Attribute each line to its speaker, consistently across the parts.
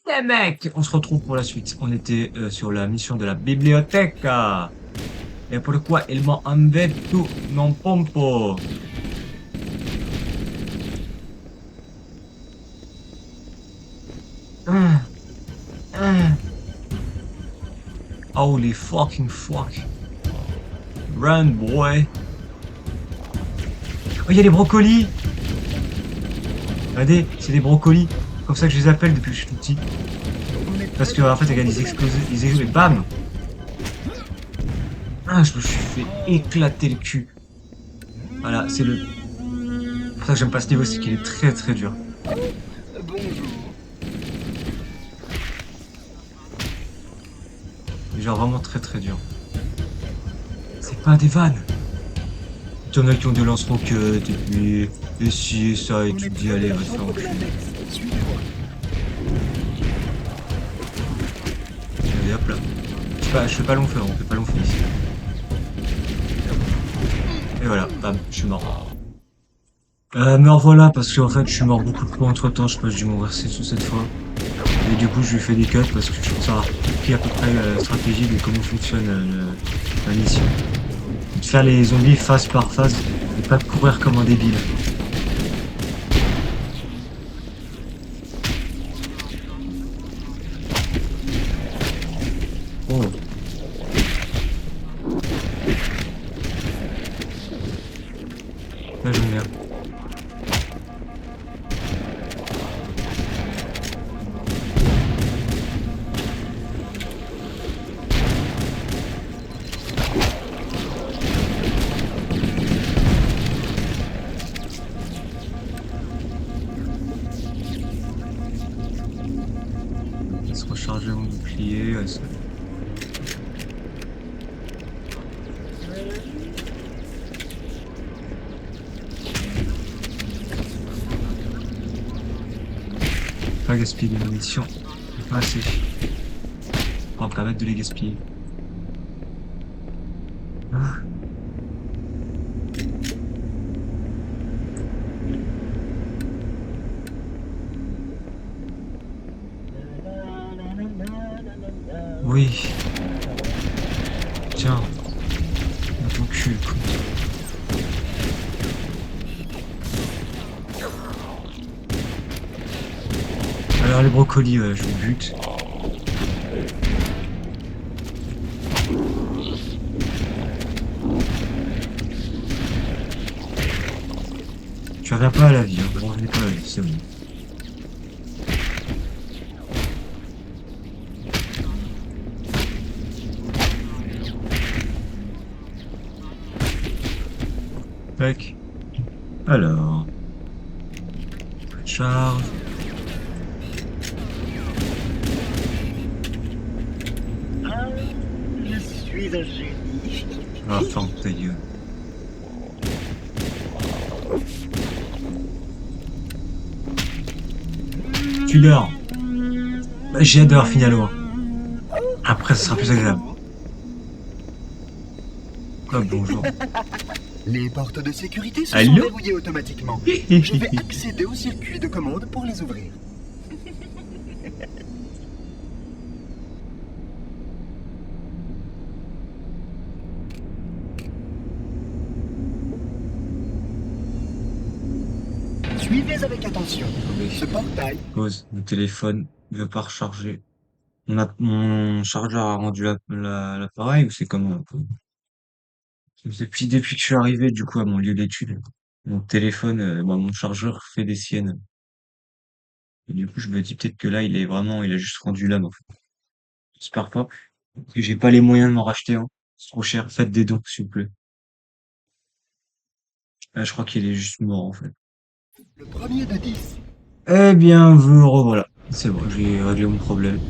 Speaker 1: Eh mec, on se retrouve pour la suite. On était sur la mission de la bibliothèque. Et pourquoi il m'a enlevé tout mon pompo? Ah, ah. Holy fucking fuck. Run, boy. Oh, il y a des brocolis. Regardez, c'est des brocolis. Comme ça que je les appelle depuis que je suis tout petit. Parce que, en fait, regarde, ils explosent, ils explosent, et bam! Ah, je me suis fait éclater le cul. Voilà, c'est le, c'est pour ça que j'aime pas ce niveau, c'est qu'il est très très dur. Il est genre vraiment très très dur. C'est pas des vannes. T'en as qui ont des lance-roquettes, et puis, et ci, et ça, et tu te dis, allez, va te faire enculer. Allez, hop là. Je fais pas long feu, on fait pas long feu ici. Et voilà, bam, je suis mort. Me revoilà, parce qu'en fait, je suis mort beaucoup de fois entre temps, je sais pas, j'ai dû mourir 6 ou 7 fois. Et du coup, je lui fais des cuts parce que je pense avoir compris à peu près la stratégie de comment fonctionne la mission. De faire les zombies phase par phase, et pas de courir comme un débile. Oh, là j'aime bien. Se recharger mon bouclier, pas gaspiller des munitions. Pas assez. On va permettre de les gaspiller. Ah, oui, tiens, dans ton cul, écoute. Alors les brocolis, je vous bute. Tu reviens pas à la vie, hein. Vous revenez pas à la vie, c'est bon. Tac. Alors, charge.
Speaker 2: Ah, je suis un génie.
Speaker 1: Ah, ferme ta gueule. Tu dors. Bah, j'ai hâte d'avoir fini à loin. Après, ce sera plus agréable.
Speaker 2: Bonjour.
Speaker 1: Ah, bonjour.
Speaker 2: Les portes de sécurité se sont
Speaker 1: Allô?
Speaker 2: verrouillées automatiquement. Je vais accéder au circuit de commande pour les ouvrir. Suivez avec attention. Ce portail.
Speaker 1: Pause. Mon téléphone ne veut pas recharger. Mon chargeur a rendu l'appareil ou c'est comment? Depuis que je suis arrivé, du coup, à mon lieu d'étude, mon téléphone, bah, mon chargeur fait des siennes. Et du coup, je me dis peut-être que là, il a juste rendu l'âme, en fait. J'espère pas. Parce que j'ai pas les moyens de m'en racheter un. C'est trop cher. Faites des dons, s'il vous plaît. Ah, je crois qu'il est juste mort, en fait.
Speaker 2: Le premier de 10.
Speaker 1: Eh bien, vous revoilà. C'est bon, j'ai réglé mon problème.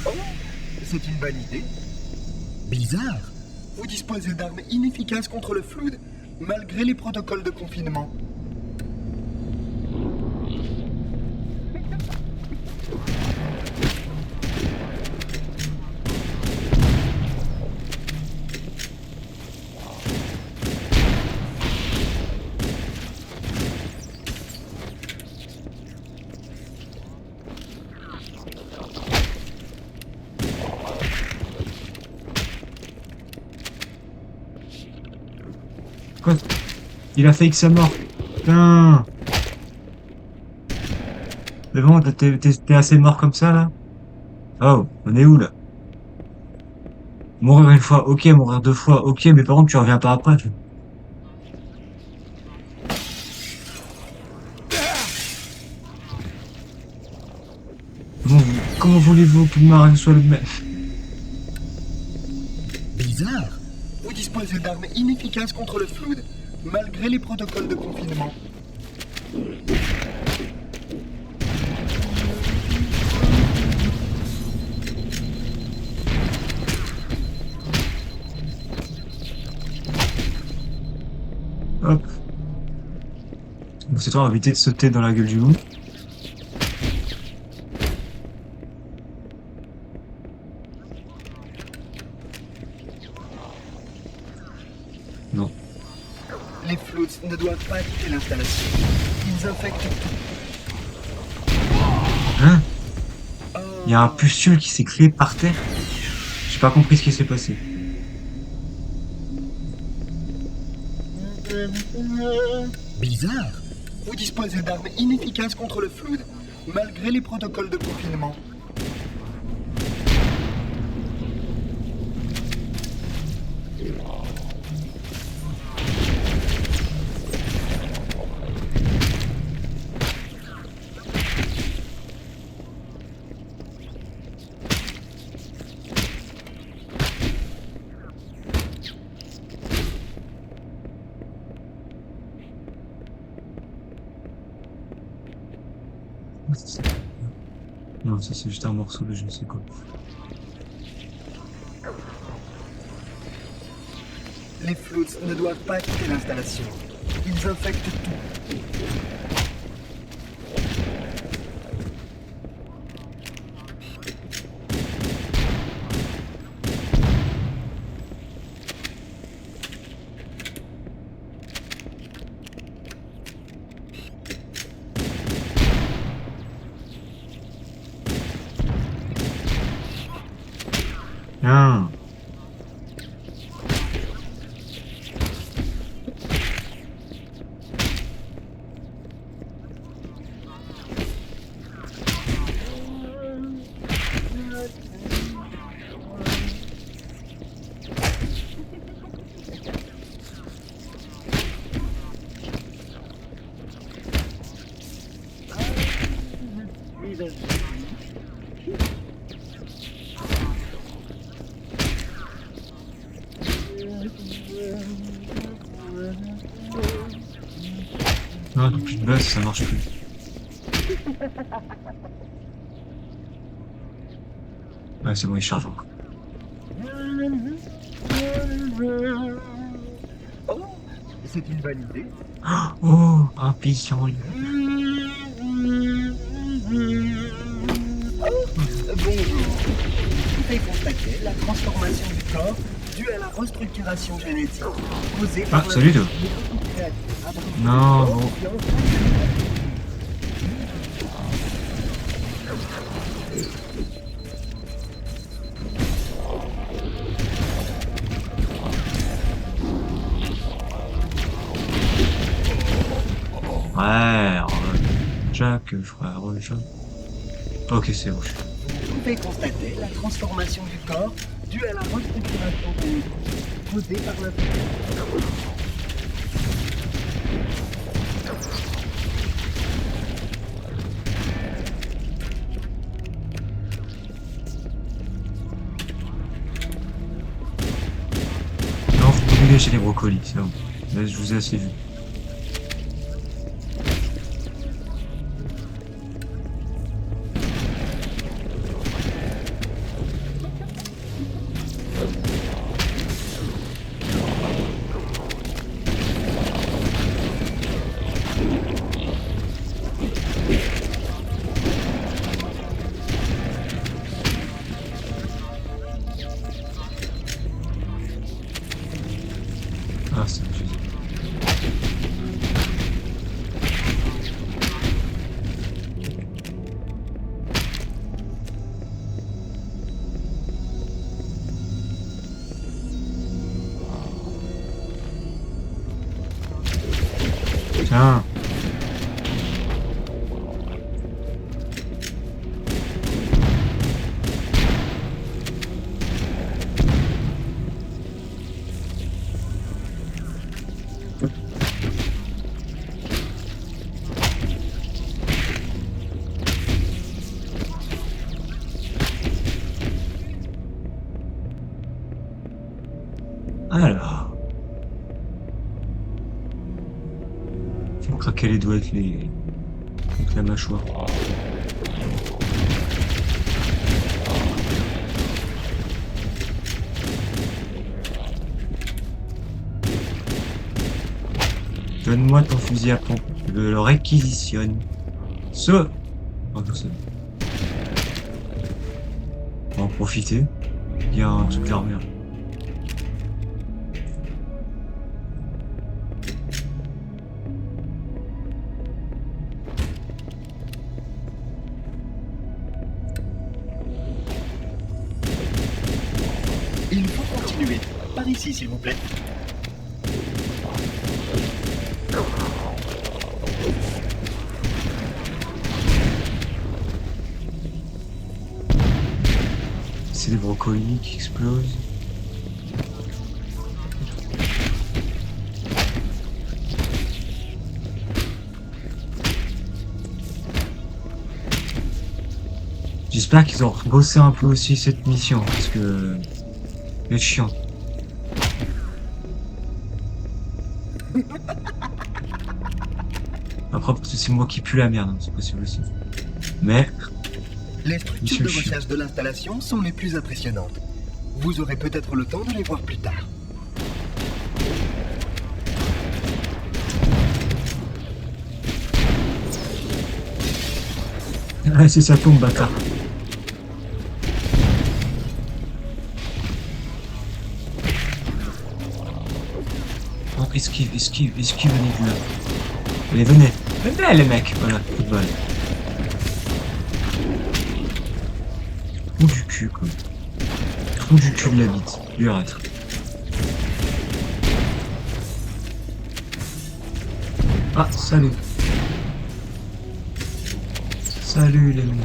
Speaker 2: Oh, c'est une bonne idée. Bizarre. Vous disposez d'armes inefficaces contre le flood, malgré les protocoles de confinement.
Speaker 1: Il a fake sa mort. Putain. Mais bon, t'es assez mort comme ça, là? Oh, on est où, là? Mourir une fois, ok, mourir deux fois, ok, mais par contre, tu reviens pas après. Comment voulez-vous que Mario soit le même?
Speaker 2: Bizarre. Vous disposez d'armes inefficaces contre le flood, malgré les protocoles de confinement.
Speaker 1: Hop. Donc c'est toi, on va éviter de sauter dans la gueule du loup. Non.
Speaker 2: Les floods ne doivent pas quitter l'installation. Ils infectent tout.
Speaker 1: Hein? Il y a un pustule qui s'est créé par terre. J'ai pas compris ce qui s'est passé.
Speaker 2: Bizarre. Vous disposez d'armes inefficaces contre le flood, malgré les protocoles de confinement.
Speaker 1: Non, ça c'est juste un morceau de je ne sais quoi.
Speaker 2: Les floods ne doivent pas quitter l'installation. Ils infectent tout.
Speaker 1: Ah. Non, plus de buzz, ça marche plus. Ouais, c'est bon, il charge encore.
Speaker 2: Oh, c'est une bonne idée.
Speaker 1: Oh, un pissenlit.
Speaker 2: Bonjour. Vous pouvez constater la transformation du corps due à la restructuration génétique causée par
Speaker 1: Ah, salut toi. Non, non. Ouais, Jack, frère, Jack. Ok, c'est bon.
Speaker 2: Vous pouvez constater la transformation du corps due à la restructuration génétique causée par l'infection.
Speaker 1: Non, faut pas chez les brocolis, c'est bon. Là, je vous ai assez vu. Ah, c'est Bien. Alors, faut craquer les doigts avec la mâchoire. Donne-moi ton fusil à pompe, je le réquisitionne. Ce. Oh, non, c'est bon. On va en profiter. Il y a un truc d'armure.
Speaker 2: Il faut continuer. Par ici, s'il vous plaît.
Speaker 1: C'est des brocolis qui explosent. J'espère qu'ils ont bossé un peu aussi cette mission, parce que... c'est chiant. Après, peut-être c'est moi qui pue la merde, hein, c'est possible aussi. Mais,
Speaker 2: Les
Speaker 1: Monsieur
Speaker 2: structures de
Speaker 1: le chien.
Speaker 2: recherche de l'installation sont les plus impressionnantes. Vous aurez peut-être le temps de les voir plus tard.
Speaker 1: Ah, si ça tombe, bâtard. Non, esquive, esquive, esquive, Nicolas. Allez, venez. Venez, les mecs. Voilà, football. Trou du cul, quoi. Trou du cul de la bite. Urètre. Ah, salut. Salut, les mecs.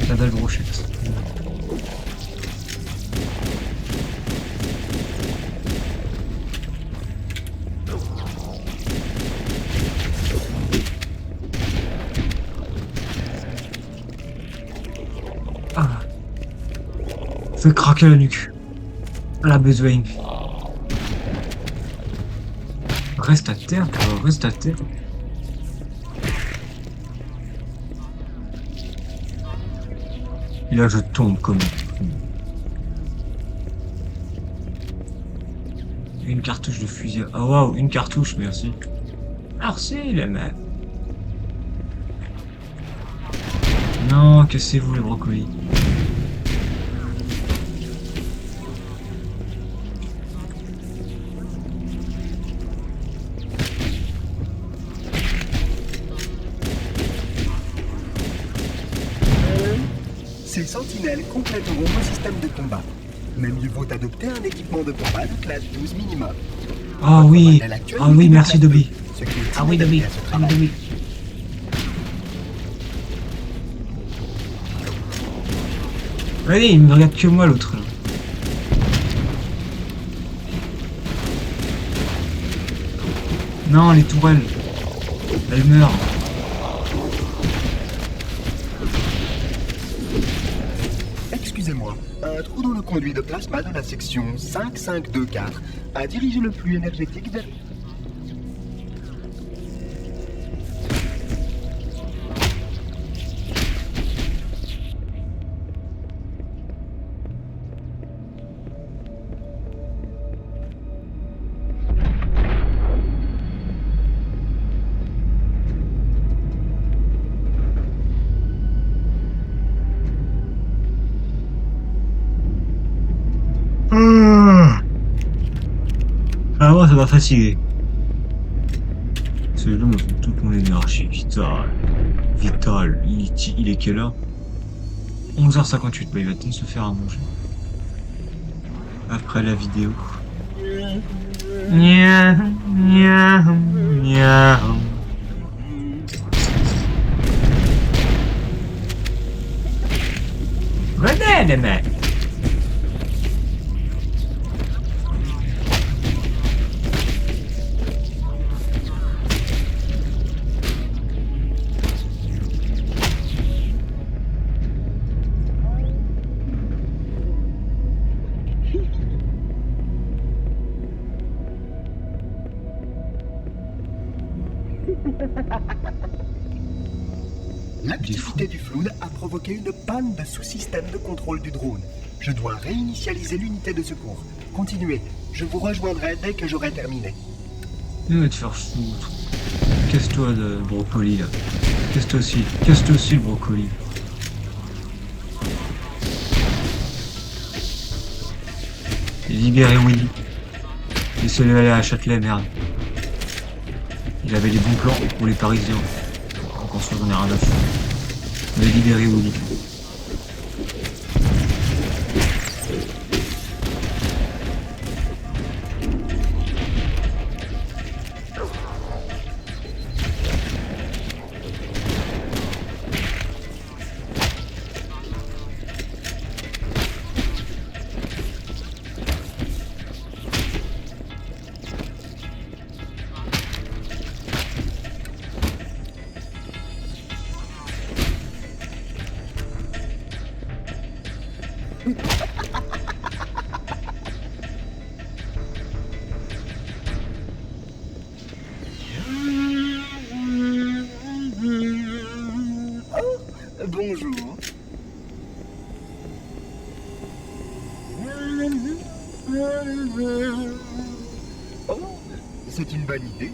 Speaker 1: La belle brochette. Ah. Fais craquer la nuque. À la besoin. Reste à terre, toi, reste à terre. Et là, je tombe comme un fou. Une cartouche de fusil. Ah waouh, une cartouche, merci. Merci, les mecs. Non, cassez-vous les brocolis.
Speaker 2: Ces sentinelles compléteront vos systèmes de combat. Mais mieux vaut adopter un équipement de combat de classe 12 minimum.
Speaker 1: Ah
Speaker 2: Votre
Speaker 1: oui,
Speaker 2: modèle actuel
Speaker 1: ah
Speaker 2: n'est
Speaker 1: oui,
Speaker 2: que de
Speaker 1: merci
Speaker 2: classe
Speaker 1: Dobby.
Speaker 2: 2, ce qui est
Speaker 1: Ah oui,
Speaker 2: inadapté
Speaker 1: Dobby.
Speaker 2: à ce
Speaker 1: Ah oui,
Speaker 2: travail.
Speaker 1: Dobby. Allez, il me regarde que moi, l'autre. Là. Non, les tourelles. Elles meurent.
Speaker 2: Excusez-moi, un trou dans le conduit de plasma de la section 5524 a dirigé le flux énergétique vers...
Speaker 1: Ah, moi, ça m'a fatigué. Ce jeu me prend toute mon énergie vitale. Vital. Il est quelle heure? 11h58. Bah, il va peut-être se faire à manger. Après la vidéo. Miaou, miaou, miaou. Venez, les mecs!
Speaker 2: L'activité du Flood a provoqué une panne de sous-système de contrôle du drone. Je dois réinitialiser l'unité de secours. Continuez, je vous rejoindrai dès que j'aurai terminé.
Speaker 1: Il va te faire foutre. Casse-toi le brocoli, là. Casse-toi aussi. Casse-toi aussi le brocoli. Et libérez Willy. Laissez-le aller à Châtelet, merde. Il avait des bons plans pour les Parisiens. Encore soit, j'en ai rien à foutre. On a libéré Willy.
Speaker 2: Bonjour. Oh, c'est une bonne idée.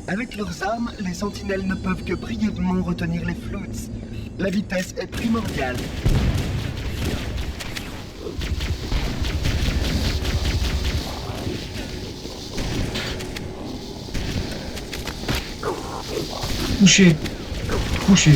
Speaker 2: Avec leurs armes, les sentinelles ne peuvent que brièvement retenir les Floods. La vitesse est primordiale.
Speaker 1: Couché. Couché.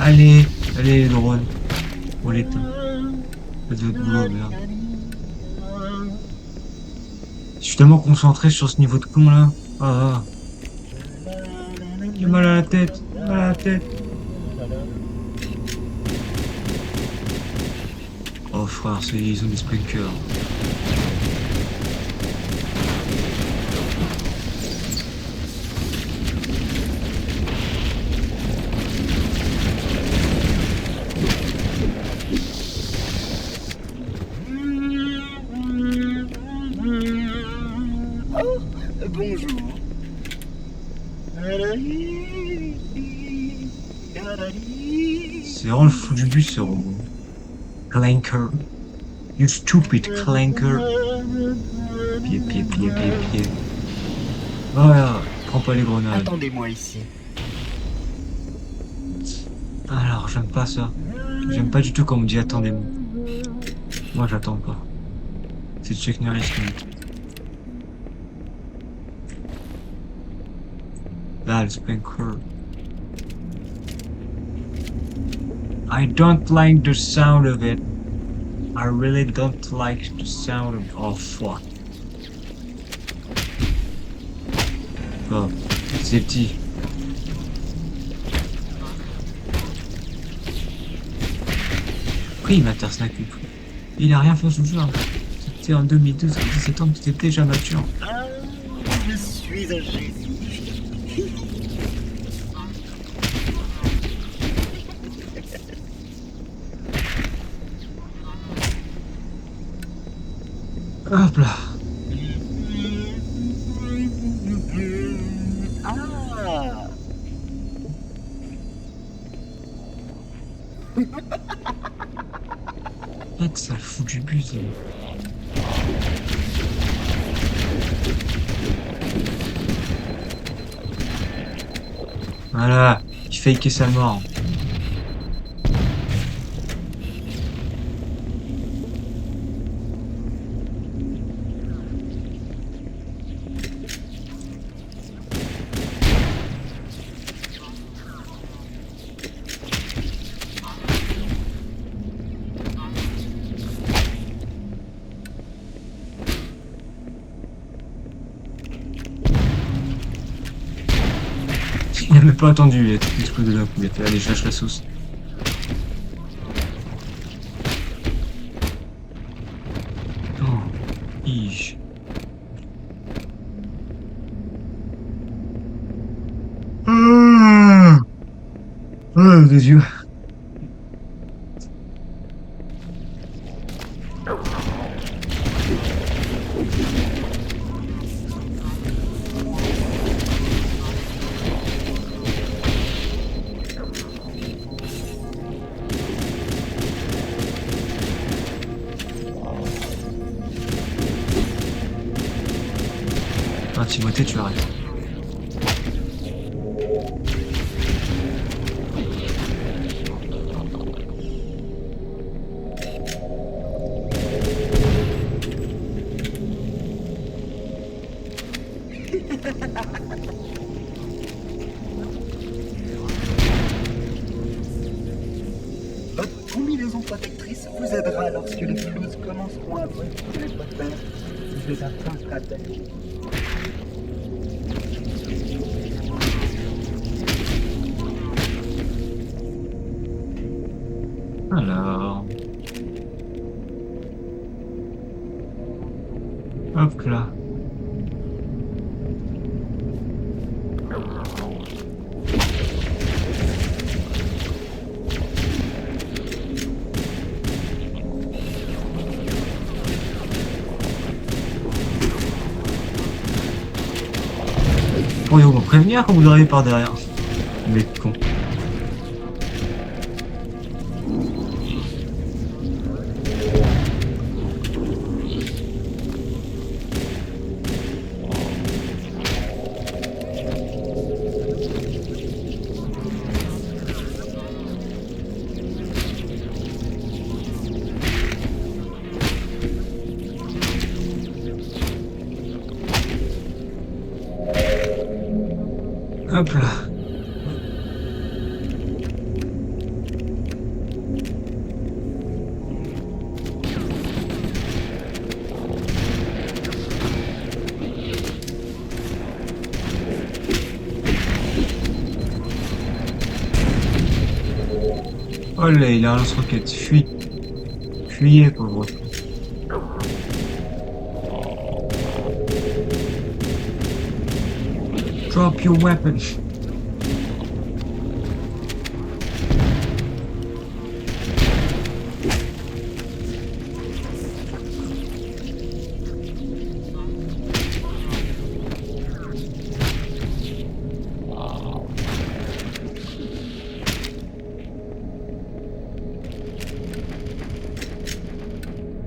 Speaker 1: Allez, allez, les drones. On l'éteint. Faites votre boulot, merde. Je suis tellement concentré sur ce niveau de con là. Ah, j'ai mal à la tête. J'ai mal à la tête. Oh frère, ils ont des sprinkers.
Speaker 2: Bonjour.
Speaker 1: C'est vraiment le fou du but ce robot. Clanker. You stupid clanker. Pied. Voilà, prends pas les grenades.
Speaker 2: Attendez-moi ici.
Speaker 1: Alors, j'aime pas ça. J'aime pas du tout quand on me dit attendez-moi. Moi, j'attends pas. C'est Chuck Norris qui me dit. Là, le sprinkler. I don't like the sound of it. I really don't like the sound of... Oh, fuck. Oh, c'est petit. Pourquoi il m'intersnack? Il a rien fait ce soir. C'était en 2012, à 17 ans, tu étais déjà mature.
Speaker 2: Ah, je suis un génie.
Speaker 1: Hop là.
Speaker 2: Ah,
Speaker 1: Peut-être ça fout du buzz. Voilà. Il fake sa mort. Il n'a même pas attendu, il a tout explosé d'un coup. Il a fait aller chercher la sauce. Oh, ish. Oh, des yeux. Ah, Timothée, tu arrêtes.
Speaker 2: votre combinaison protectrice vous aidera lorsque les floues commenceront à brûler votre père. Je vais atteindre la tête.
Speaker 1: Alors. Hop là. Pourriez-vous me prévenir quand vous arrivez par derrière? Mais con. Hop là. Oh là, il a un lance-roquette. Fuis. Fuyez, pauvre. Drop your weapon.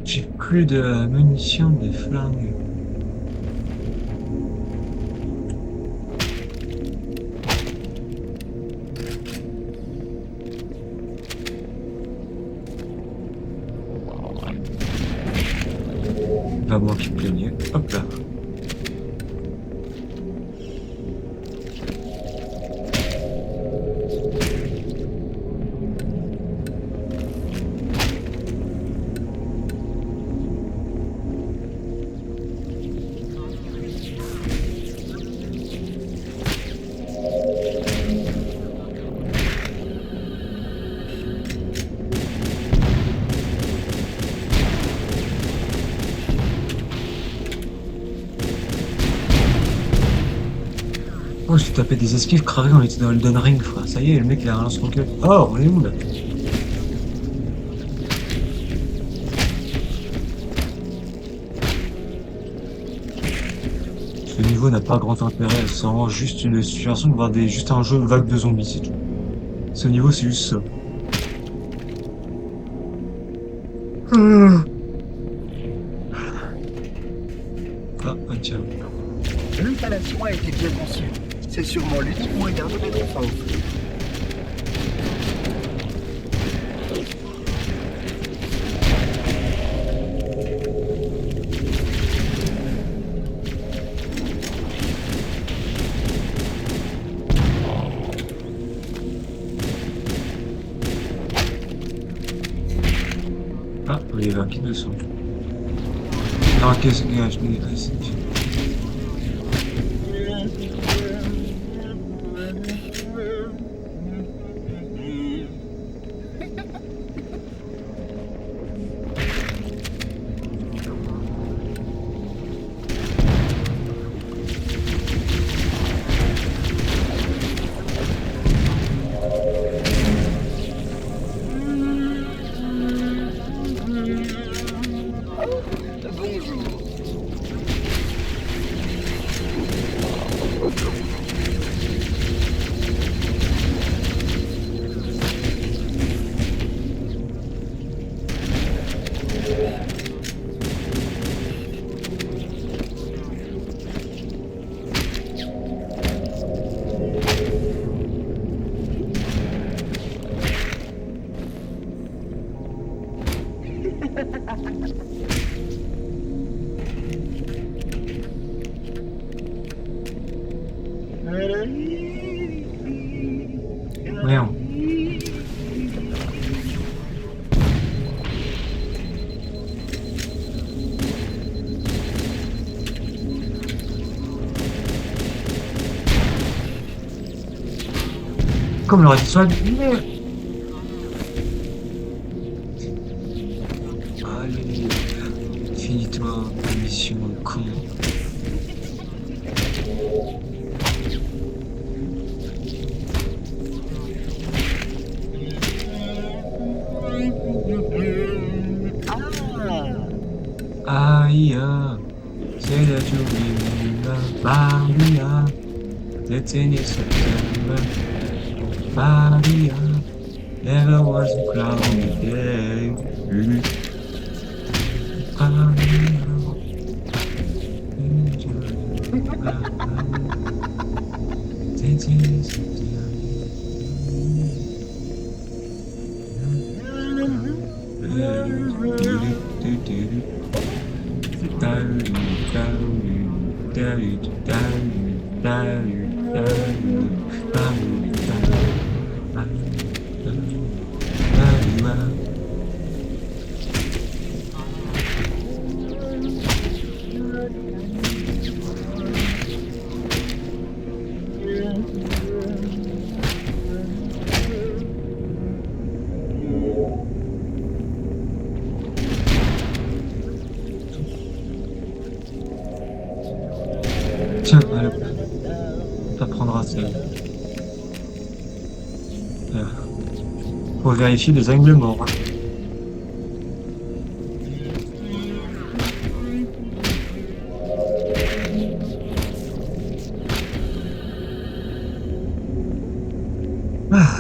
Speaker 1: J'ai plus de munitions de flingue. Va moi qui me plaignais. Hop là. Oh, je t'ai tapé des esquives crevées, on était dans Elden Ring, frère. Ça y est, le mec, il a un lance-roquette. Oh, on est où, là? Ce niveau n'a pas grand intérêt, c'est vraiment juste une situation de voir juste un jeu vague de zombies, c'est tout. Ce niveau, c'est juste ça. Ah, ah, tiens.
Speaker 2: L'installation a été bien conçue. C'est sûrement l'unique moyen de mettre fin au feu.
Speaker 1: Ah, il y avait un kit de sang. Non, qu'est-ce que je n'ai pas ici.
Speaker 2: Bonjour.
Speaker 1: Merde. Comme l'aurait dit soit. Allez, finis-toi, mission con. Aïe, c'est la journée, Maria, l'été septembre, Maria, never was a cloudy day. Tiens, allez, t'apprendras ça. Faut vérifier les angles morts. Ah.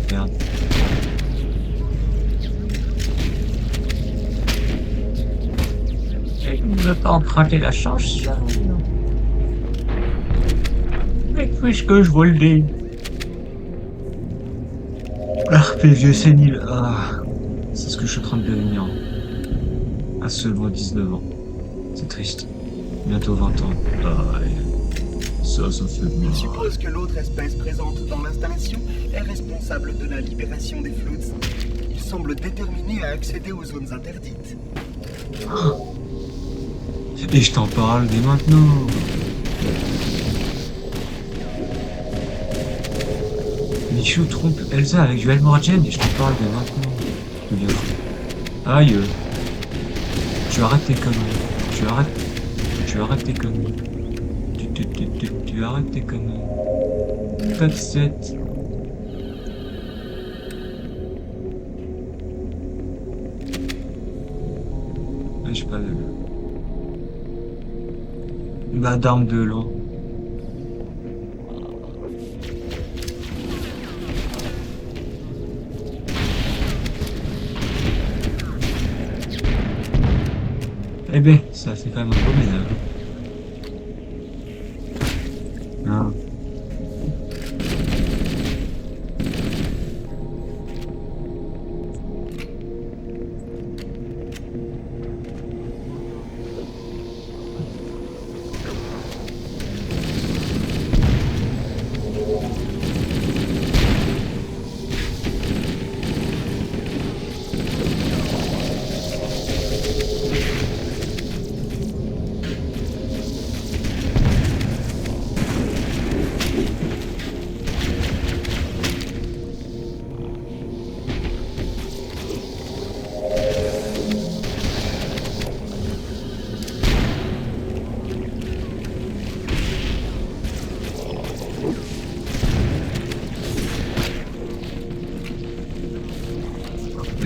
Speaker 1: Merde. Et il ne veut pas emprunter la chance, ça. Mais puisque je vous le dis. RPG sénile. Ah. C'est ce que je suis en train de devenir. À seulement 19 ans. C'est triste. Bientôt 20 ans. Ah, ça fait
Speaker 2: Il
Speaker 1: mal.
Speaker 2: suppose que l'autre espèce présente dans l'installation est responsable de la libération des Floods. Il semble déterminé à accéder aux zones interdites.
Speaker 1: Et je t'en parle dès maintenant. Michou trompe Elsa avec du Elmorgen et je t'en parle dès maintenant. Je deviens fou. Aïe. Tu arrêtes tes conneries. Tu arrêtes tes conneries. Tu arrêtes tes conneries. Top 7. J'ai pas de... Bah, d'arme de l'eau. Eh ben, ça fait quand même un beau ménage. Ah.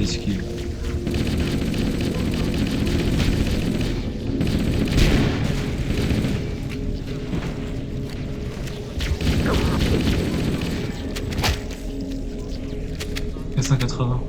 Speaker 1: Esquive. À 180.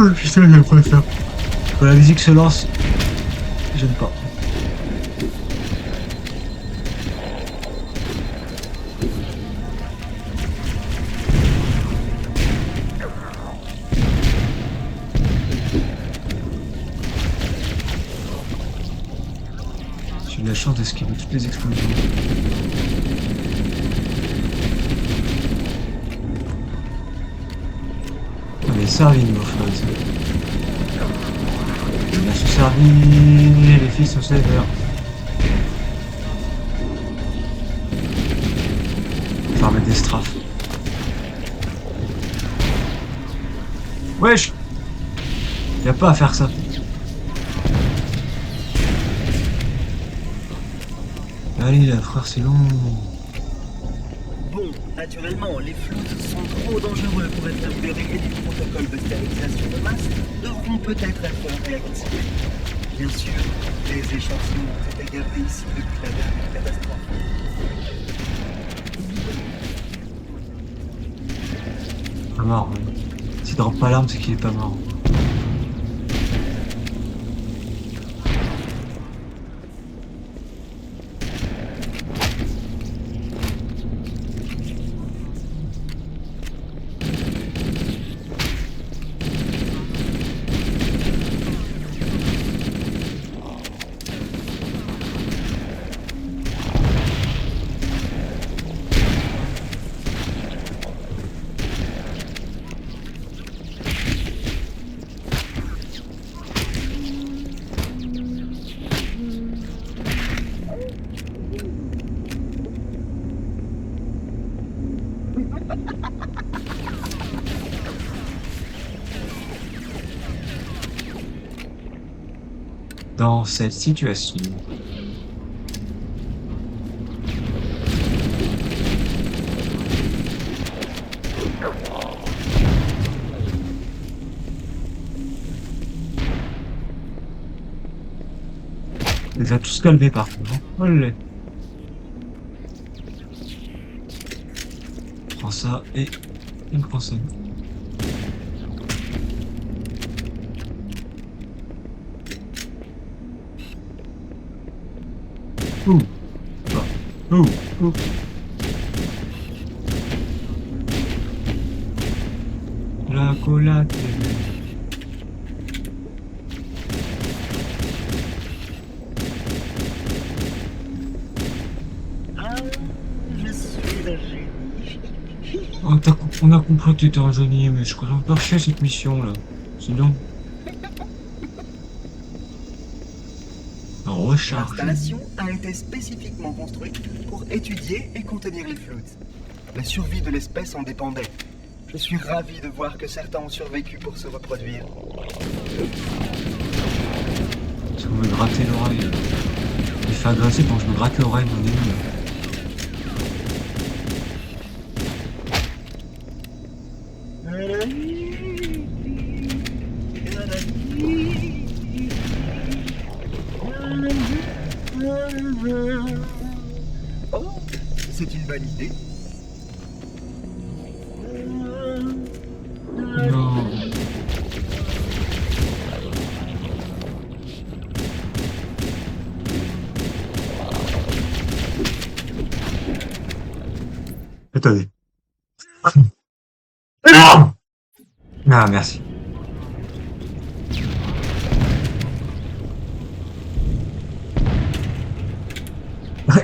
Speaker 1: Oh putain, j'aime pas ça. Quand la musique se lance, j'aime pas. J'ai eu la chance d'esquiver toutes les explosions. On est servi, nos frères. On a se servi, les filles sont sévères. Faire mettre des strafes. Wesh! Y'a pas à faire ça. Allez, là, frère, c'est long.
Speaker 2: Bon, naturellement, les flous sont trop dangereux pour être libérés et les protocoles de stérilisation de masse devront peut-être être réactivés. Bien sûr, les échantillons ont été gardés ici depuis la dernière catastrophe.
Speaker 1: Pas mort, ouais. S'il drop pas l'arme, c'est qu'il est pas mort. Dans cette situation, il les a tous calmés par contre. Olé. prend ça et il prend ça. Ouh. Ah. Ouh. Ouh. La collate.
Speaker 2: Ah, je suis un génie.
Speaker 1: Oh, on a compris que t'étais un génie, mais je crois qu'on peut refaire cette mission là. Sinon, recharge.
Speaker 2: L'installation a été spécifiquement construite pour étudier et contenir les floutes. La survie de l'espèce en dépendait. Je suis ravi de voir que certains ont survécu pour se reproduire.
Speaker 1: Si on me gratter l'oreille. Il fait agresser quand je me gratte l'oreille, mon ennemi.
Speaker 2: Oh, c'est une bonne idée.
Speaker 1: Non. Attendez. Ah, merci.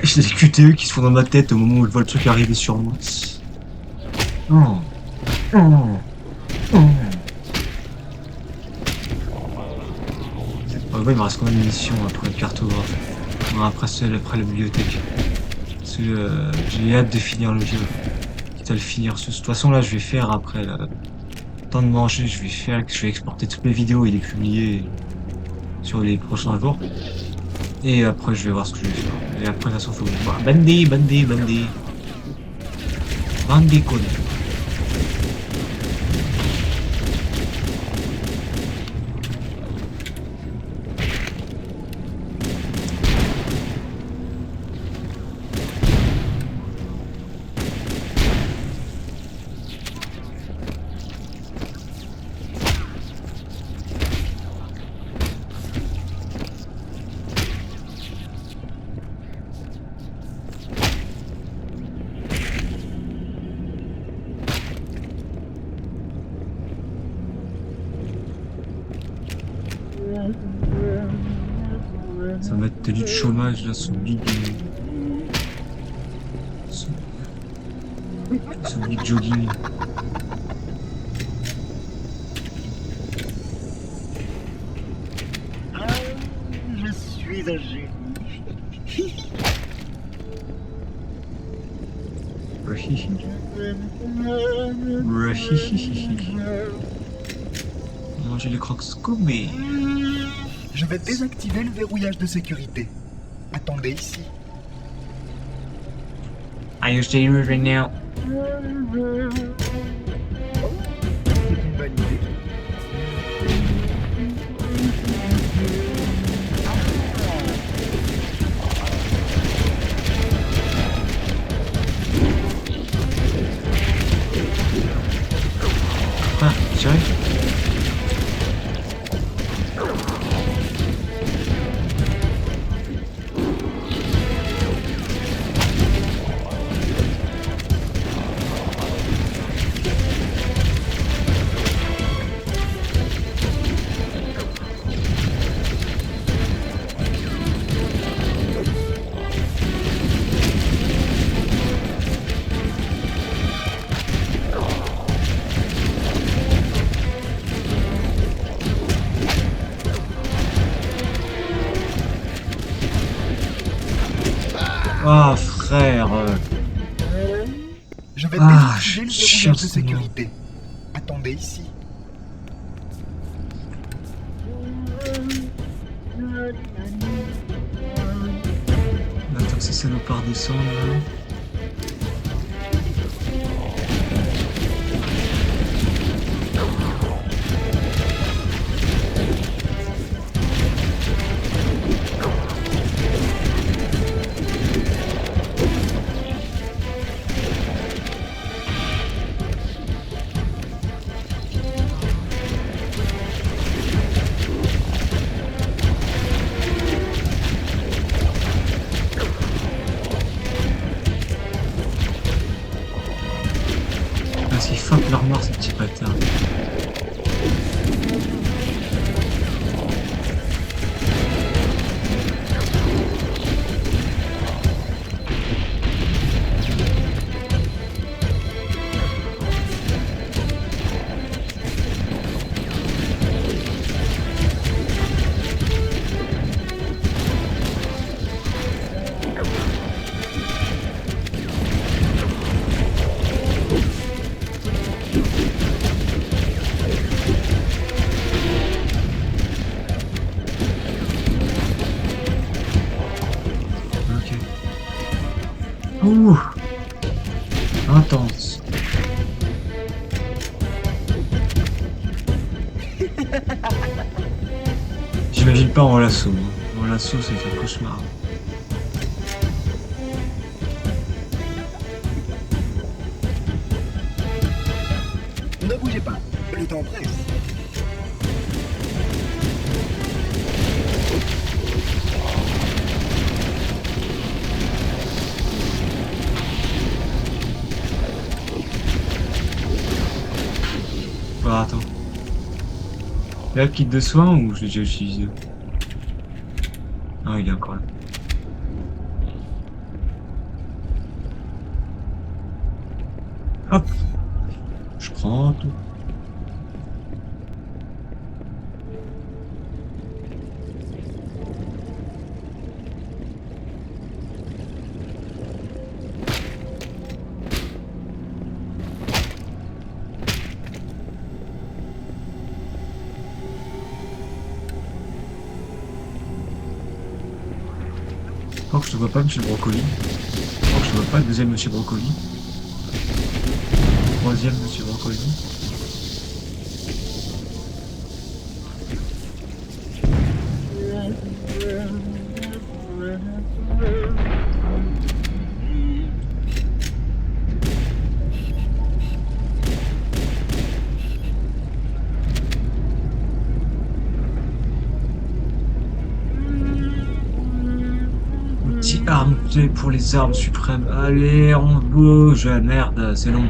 Speaker 1: J'ai des QTE qui se font dans ma tête au moment où je vois le truc arriver sur moi. Oh. Oh. Oh. Ouais, il me reste combien de missions après le cartographe? Non, après celle, après la bibliothèque. Parce que j'ai hâte de finir le jeu. Quitte à le finir. De toute façon, là, je vais faire après le temps de manger, je vais exporter toutes mes vidéos et les publier sur les prochains jours. Et après, je vais voir ce que je vais faire. Et après, de toute façon, faut que je vois. Bandé. Bandé code. Ça va mettre du chômage là, son big jogging.
Speaker 2: Ah, je suis un génie.
Speaker 1: Manger les crocs Scooby.
Speaker 2: Je vais désactiver le verrouillage de sécurité. Attendez ici.
Speaker 1: Are you serious right now?
Speaker 2: C'est une bonne idée.
Speaker 1: Ah, sérieux? Ah, frère.
Speaker 2: Je vais
Speaker 1: Ah,
Speaker 2: désactiver le
Speaker 1: chiant,
Speaker 2: verrouillage de
Speaker 1: ce nom.
Speaker 2: sécurité. Attendez ici.
Speaker 1: Attends que ces salopards descendent là. l'armoire, ces petits bâtards. Ok. Ouh, intense. J'imagine pas en lasso, hein. En lasso, c'est un cauchemar.
Speaker 2: Ne bougez pas, le temps presse.
Speaker 1: Ah, attends. Là, le kit de soin ou je l'ai déjà utilisé? Ah, il est encore là. Hop, je prends tout. Oh, je te vois pas, monsieur Brocoli. Oh, je te vois pas, deuxième monsieur Brocoli. Troisième monsieur Brocoli. Petit arme clé pour les armes suprêmes. Allez, on bouge. Ah, merde, c'est long.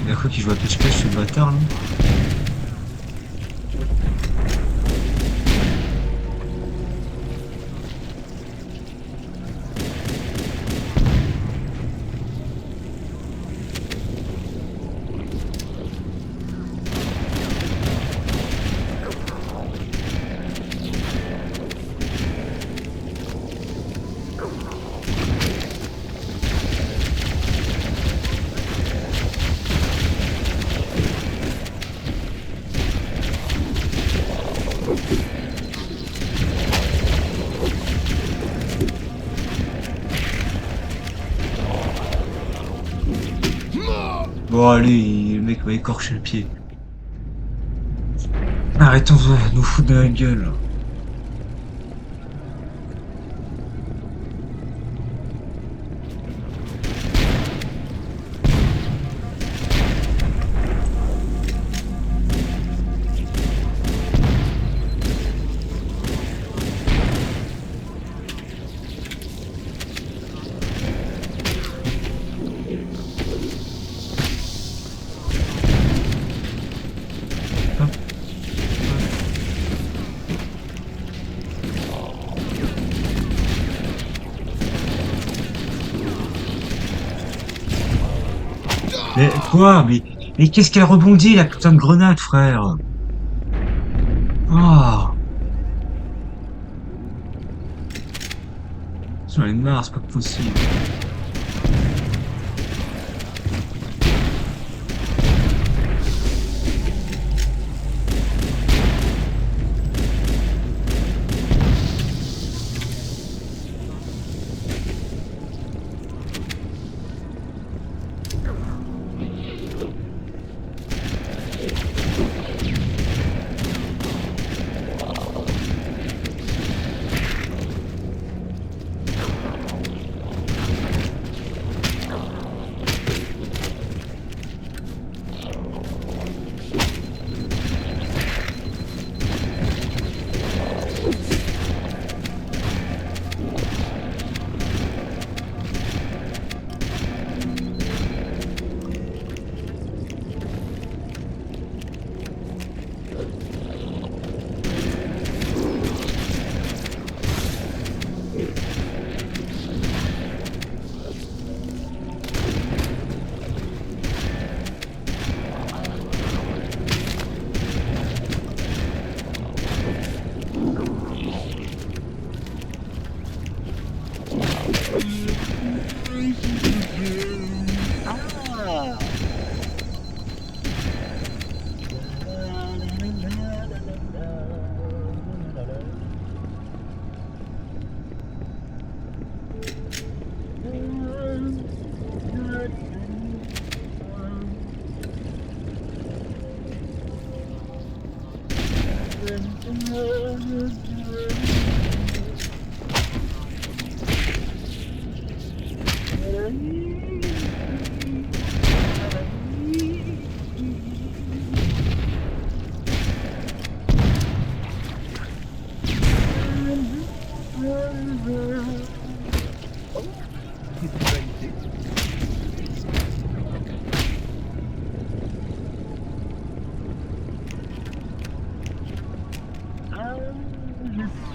Speaker 1: Il a cru qu'il jouait à pêche-pêche, ce bâtard, là. Bon, allez, le mec m'a écorché le pied. Arrêtons de nous foutre de la gueule, là. Hop, hop. Mais quoi? Mais qu'est-ce qu'elle rebondit, la putain de grenade, frère? Ah, j'en ai marre, c'est pas possible.
Speaker 2: Ah.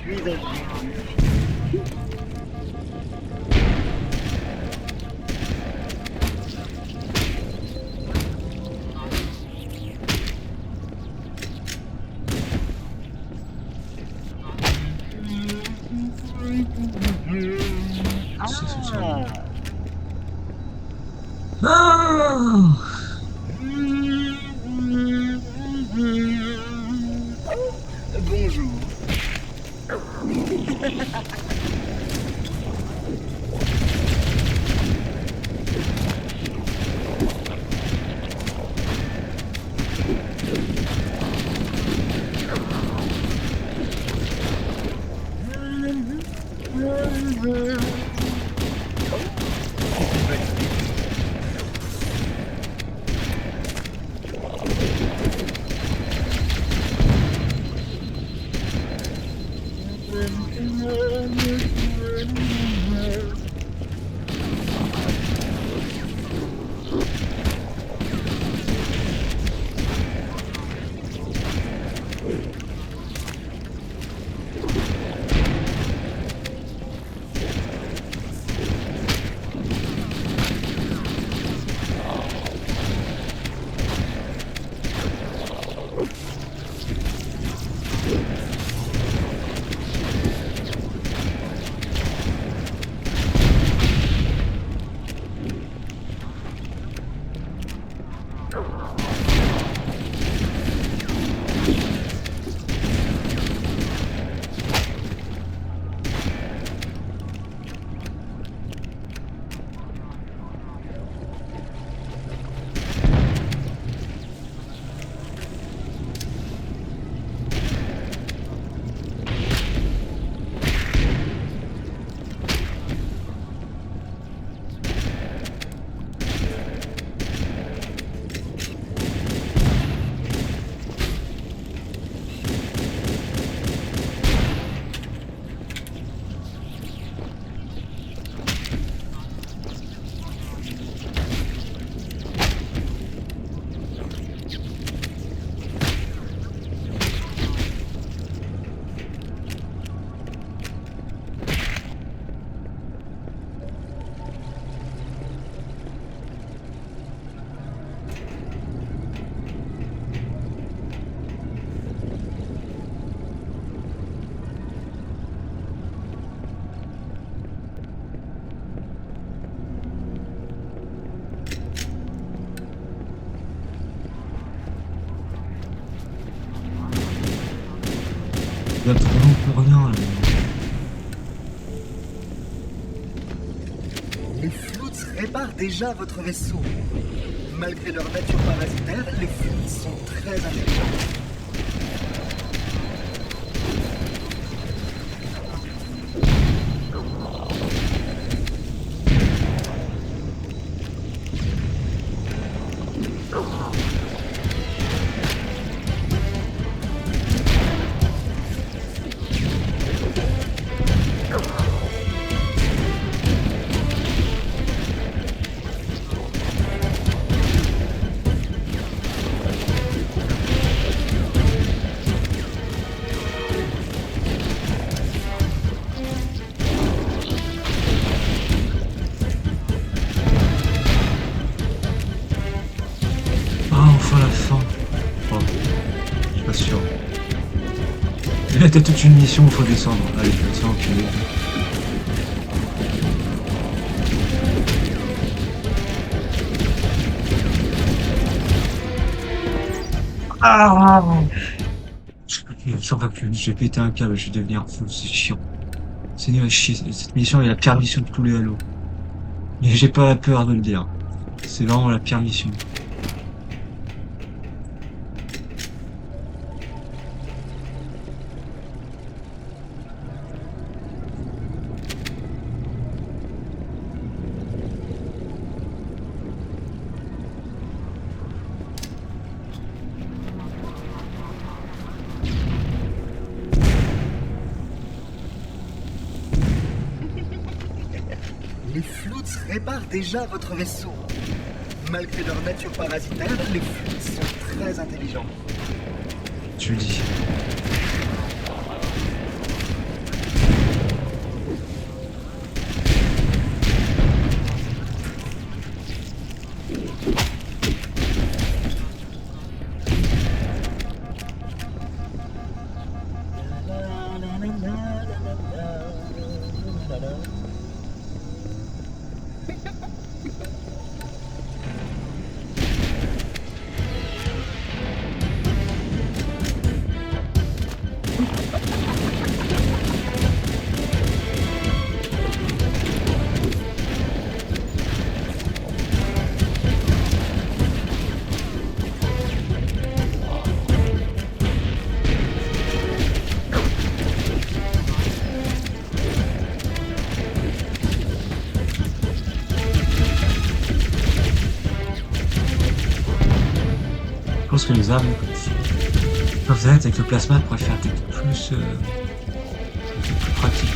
Speaker 2: Je suis un
Speaker 1: C'est ça.
Speaker 2: Ah.
Speaker 1: Ah!
Speaker 2: Bonjour.
Speaker 1: Il y a trop long pour rien, là.
Speaker 2: Les floats réparent déjà votre vaisseau. Malgré leur nature parasitaire, les floats sont très intelligents.
Speaker 1: Ah, enfin la fin. Oh, je suis pas sûr. Et là, t'as toute une mission où faut descendre. Allez, je descends, enculé. Ah! J'en peux plus, je vais péter un câble, je vais devenir fou, c'est chiant. C'est nul à chier, cette mission est la pire mission de tous les Halo. Mais j'ai pas peur de le dire. C'est vraiment la pire mission.
Speaker 2: Les Floods réparent déjà votre vaisseau. Malgré leur nature parasitaire, les Floods sont très intelligents.
Speaker 1: Tu le dis. Je pense que les armes peuvent être avec le plasma pourraient faire des plus pratiques.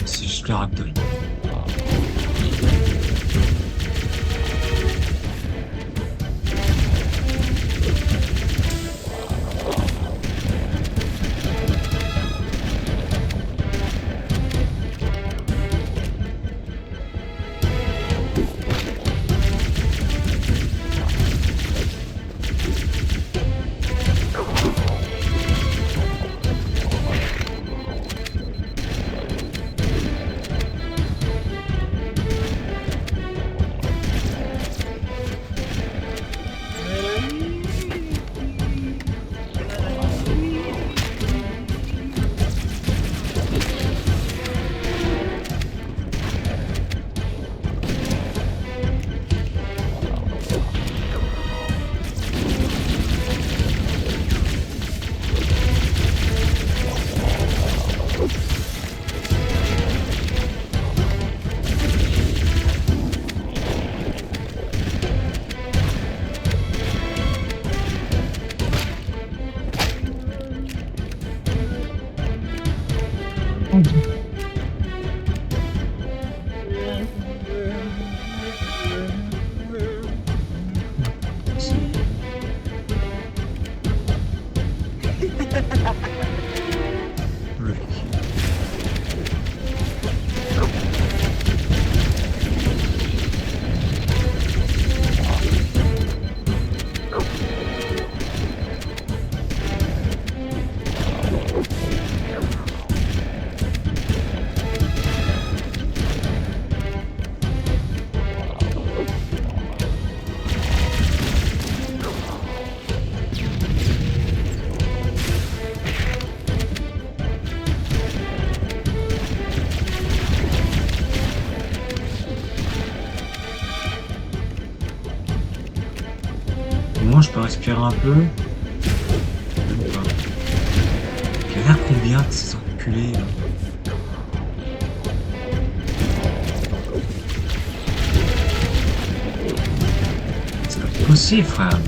Speaker 1: C'est juste le ragdoll. Le- Au moins, je peux respirer un peu. Même pas. Il y en a combien de ces enculés là? C'est pas possible, frère.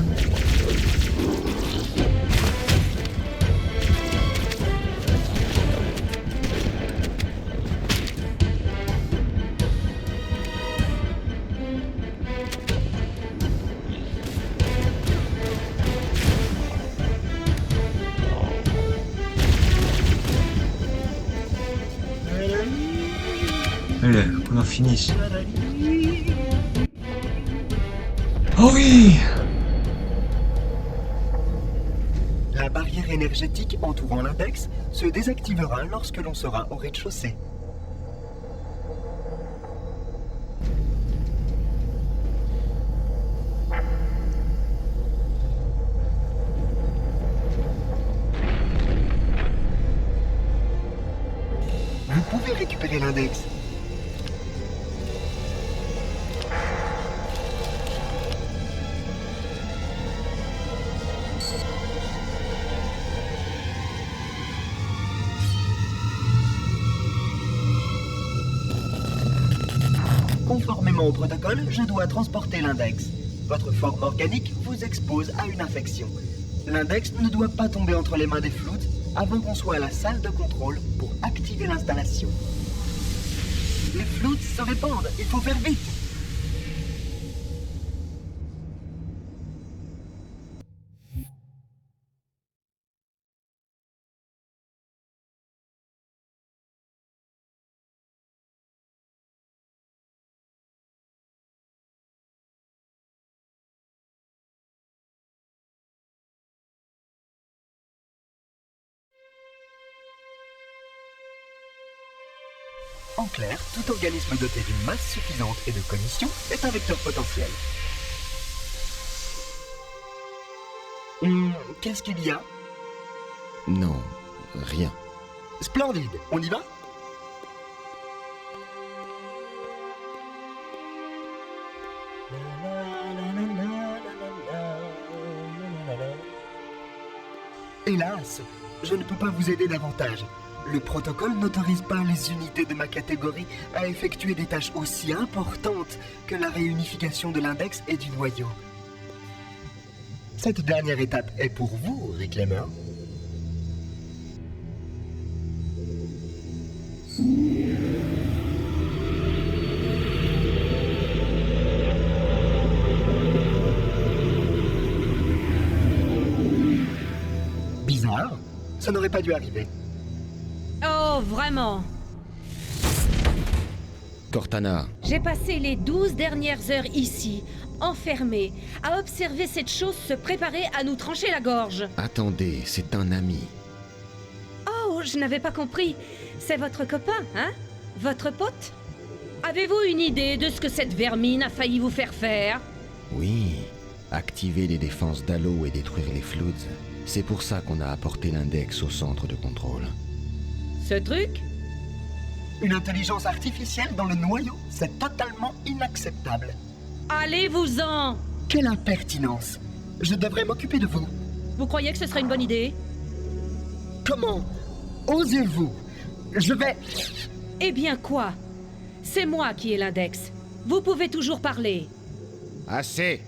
Speaker 1: Allez, qu'on en finisse. Oh oui!
Speaker 2: La barrière énergétique entourant l'index se désactivera lorsque l'on sera au rez-de-chaussée. Vous pouvez récupérer l'index. Conformément au protocole, je dois transporter l'index. Votre forme organique vous expose à une infection. L'index ne doit pas tomber entre les mains des floutes avant qu'on soit à la salle de contrôle pour activer l'installation. Les floutes se répandent, il faut faire vite. En clair, tout organisme doté d'une masse suffisante et de cognition est un vecteur potentiel. Qu'est-ce qu'il y a?
Speaker 3: Non, rien.
Speaker 2: Splendide, on y va? Hélas, je ne peux pas vous aider davantage. Le protocole n'autorise pas les unités de ma catégorie à effectuer des tâches aussi importantes que la réunification de l'index et du noyau. Cette dernière étape est pour vous, Reclaimer. Bizarre, ça n'aurait pas dû arriver.
Speaker 4: Oh, vraiment?
Speaker 3: Cortana,
Speaker 4: J'ai passé les 12 dernières heures ici, enfermée, à observer cette chose se préparer à nous trancher la gorge.
Speaker 3: attendez, c'est un ami.
Speaker 4: Oh, je n'avais pas compris. C'est votre copain, hein? Votre pote? Avez-vous une idée de ce que cette vermine a failli vous faire faire?
Speaker 3: Oui, activer les défenses d'Halo et détruire les Floods. C'est pour ça qu'on a apporté l'index au centre de contrôle.
Speaker 4: Ce truc?
Speaker 2: Une intelligence artificielle dans le noyau, c'est totalement inacceptable.
Speaker 4: Allez-vous-en!
Speaker 2: Quelle impertinence! Je devrais m'occuper de vous.
Speaker 4: Vous croyez que ce serait une bonne idée?
Speaker 2: Comment osez-vous? Je vais...
Speaker 4: Eh bien quoi? C'est moi qui ai l'index. Vous pouvez toujours parler.
Speaker 3: Assez!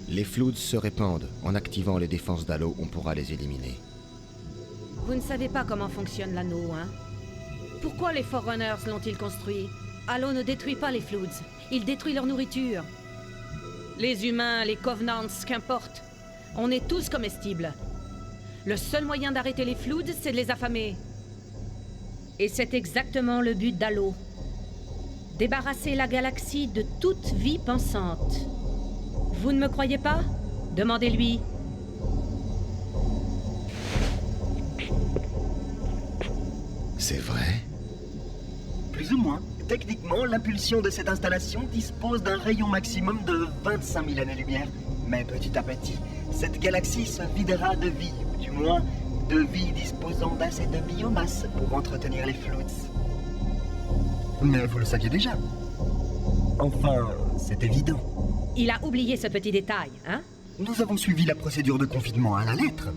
Speaker 3: Les Floods se répandent. En activant les défenses d'Halo, on pourra les éliminer.
Speaker 4: Vous ne savez pas comment fonctionne l'anneau, hein? Pourquoi les Forerunners l'ont-ils construit? Halo ne détruit pas les Floods. Il détruit leur nourriture. Les humains, les Covenants, qu'importe. On est tous comestibles. Le seul moyen d'arrêter les Floods, c'est de les affamer. Et c'est exactement le but d'Halo. Débarrasser la galaxie de toute vie pensante. Vous ne me croyez pas? Demandez-lui.
Speaker 3: C'est vrai?
Speaker 2: Plus ou moins. Techniquement, l'impulsion de cette installation dispose d'un rayon maximum de 25 000 années-lumière. Mais petit à petit, cette galaxie se videra de vie, ou du moins de vie disposant d'assez de biomasse pour entretenir les Floods. Mais vous le saviez déjà. Enfin, c'est évident.
Speaker 4: Il a oublié ce petit détail, hein?
Speaker 2: Nous avons suivi la procédure de confinement à la lettre.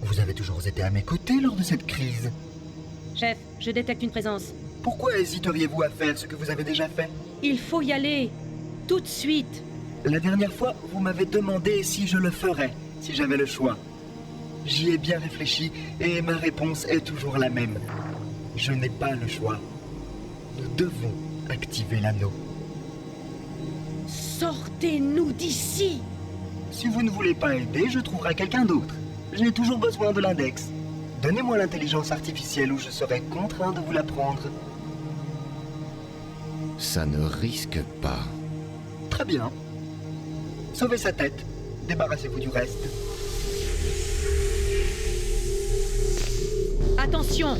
Speaker 2: Vous avez toujours été à mes côtés lors de cette crise.
Speaker 4: Chef, je détecte une présence.
Speaker 2: Pourquoi hésiteriez-vous à faire ce que vous avez déjà fait?
Speaker 4: Il faut y aller. Tout de suite.
Speaker 2: La dernière fois, vous m'avez demandé si je le ferais, si j'avais le choix. J'y ai bien réfléchi et ma réponse est toujours la même. Je n'ai pas le choix. Nous devons activer l'anneau.
Speaker 4: Sortez-nous d'ici!
Speaker 2: Si vous ne voulez pas aider, je trouverai quelqu'un d'autre. J'ai toujours besoin de l'index. Donnez-moi l'intelligence artificielle ou je serai contraint de vous la prendre.
Speaker 3: Ça ne risque pas.
Speaker 2: Très bien. Sauvez sa tête. Débarrassez-vous du reste.
Speaker 4: Attention!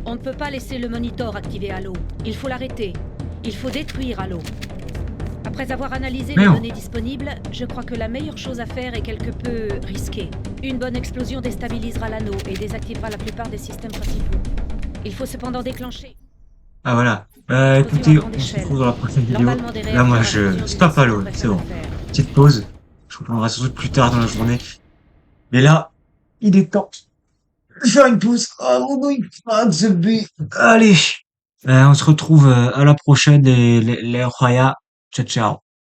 Speaker 4: On ne peut pas laisser le monitor activer Halo. Il faut l'arrêter. Il faut détruire Halo. Après avoir analysé les
Speaker 1: Merde.
Speaker 4: données disponibles, je crois que la meilleure chose à faire est quelque peu risquée. Une bonne explosion déstabilisera l'anneau et désactivera la plupart des systèmes principaux. Il faut cependant déclencher
Speaker 1: Ah voilà. Écoutez, on se retrouve dans la prochaine vidéo.
Speaker 4: l'emballement des
Speaker 1: Là, moi,
Speaker 4: réacteurs à
Speaker 1: je
Speaker 4: fusion
Speaker 1: stop
Speaker 4: des
Speaker 1: Halo,
Speaker 4: systèmes
Speaker 1: c'est bon.
Speaker 4: préfère.
Speaker 1: Petite pause. Je reprendrai sans doute plus tard dans la journée. Mais là, il est temps de faire une pause. Oh mon dieu, ah, the bee. Allez. On se retrouve à la prochaine, les Roya. Ciao, ciao.